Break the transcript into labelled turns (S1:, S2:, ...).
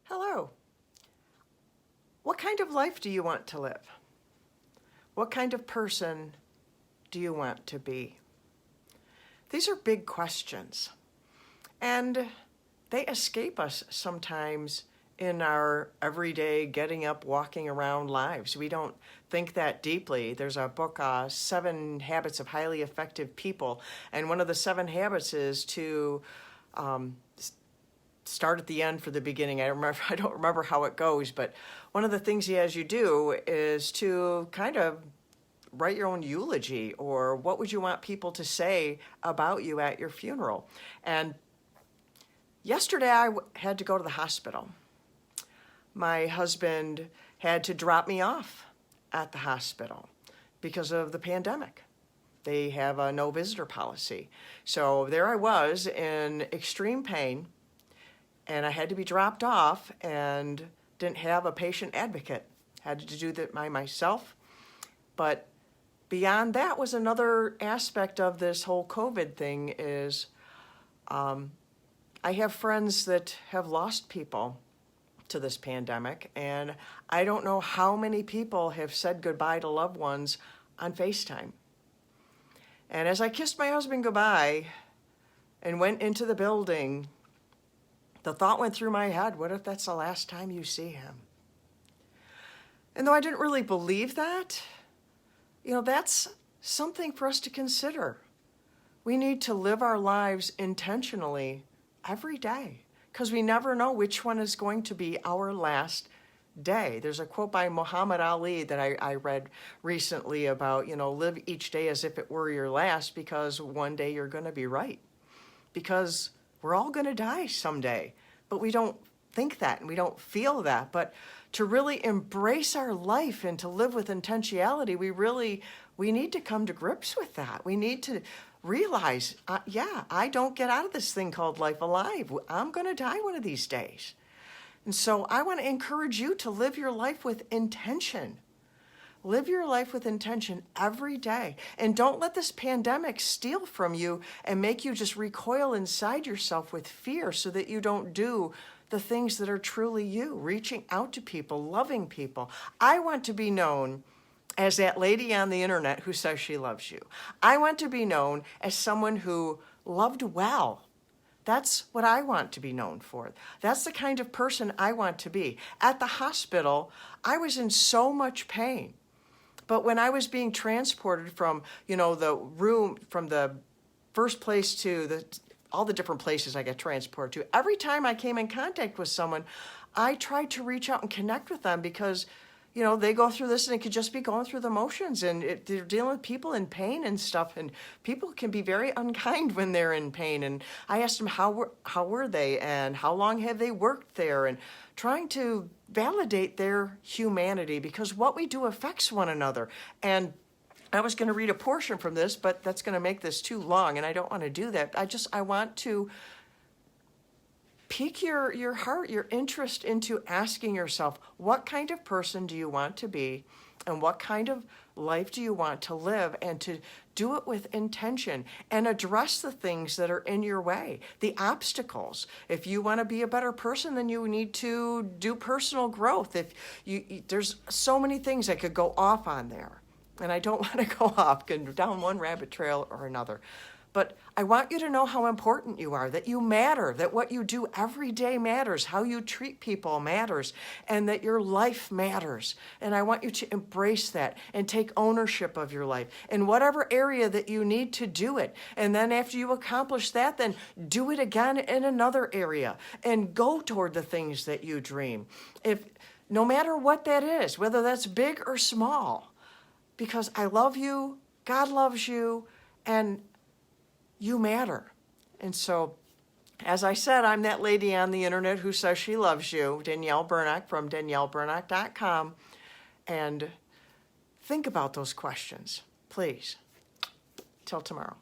S1: Hello. What kind of life do you want to live? What kind of person do you want to be? These are big questions, and they escape us sometimes in our everyday getting up, walking around lives. We don't think that deeply. There's a book, 7 Habits of Highly Effective People, and one of the 7 habits is to start at the end for the beginning. I don't remember how it goes, but one of the things he has you do is to kind of write your own eulogy, or what would you want people to say about you at your funeral. And yesterday I had to go to the hospital. My husband had to drop me off at the hospital because of the pandemic. They have a no visitor policy. So there I was in extreme pain, and I had to be dropped off and didn't have a patient advocate. Had to do that by myself. But beyond that was another aspect of this whole COVID thing is I have friends that have lost people to this pandemic, and I don't know how many people have said goodbye to loved ones on FaceTime. And as I kissed my husband goodbye and went into the building, the thought went through my head, what if that's the last time you see him? And though I didn't really believe that, that's something for us to consider. We need to live our lives intentionally every day, because we never know which one is going to be our last day. There's a quote by Muhammad Ali that I read recently about, live each day as if it were your last, because one day you're going to be right. Because we're all going to die someday, but we don't think that and we don't feel that. But to really embrace our life and to live with intentionality, we need to come to grips with that. We need to realize, I don't get out of this thing called life alive. I'm going to die one of these days. And so I want to encourage you to live your life with intention. Live your life with intention every day. And don't let this pandemic steal from you and make you just recoil inside yourself with fear so that you don't do the things that are truly you, reaching out to people, loving people. I want to be known as that lady on the internet who says she loves you. I want to be known as someone who loved well. That's what I want to be known for. That's the kind of person I want to be. At the hospital, I was in so much pain. But when I was being transported from, the room, from the first place to all the different places I get transported to, every time I came in contact with someone, I tried to reach out and connect with them because, they go through this and it could just be going through the motions, and they're dealing with people in pain and stuff, and people can be very unkind when they're in pain. And I asked them how were they and how long have they worked there, and trying to validate their humanity, because what we do affects one another. And I was going to read a portion from this, but that's going to make this too long, and I don't want to do that. I want to pique your heart, your interest into asking yourself, what kind of person do you want to be, and what kind of life do you want to live, and to do it with intention and address the things that are in your way, the obstacles. If you want to be a better person, then you need to do personal growth. There's so many things that could go off on there, and I don't want to go off down one rabbit trail or another. But I want you to know how important you are, that you matter, that what you do every day matters, how you treat people matters, and that your life matters. And I want you to embrace that and take ownership of your life in whatever area that you need to do it. And then after you accomplish that, then do it again in another area and go toward the things that you dream. No matter what that is, whether that's big or small, because I love you, God loves you, and you matter. And so, as I said, I'm that lady on the internet who says she loves you, Danielle Bernack from DanielleBernack.com. And think about those questions, please. Till tomorrow.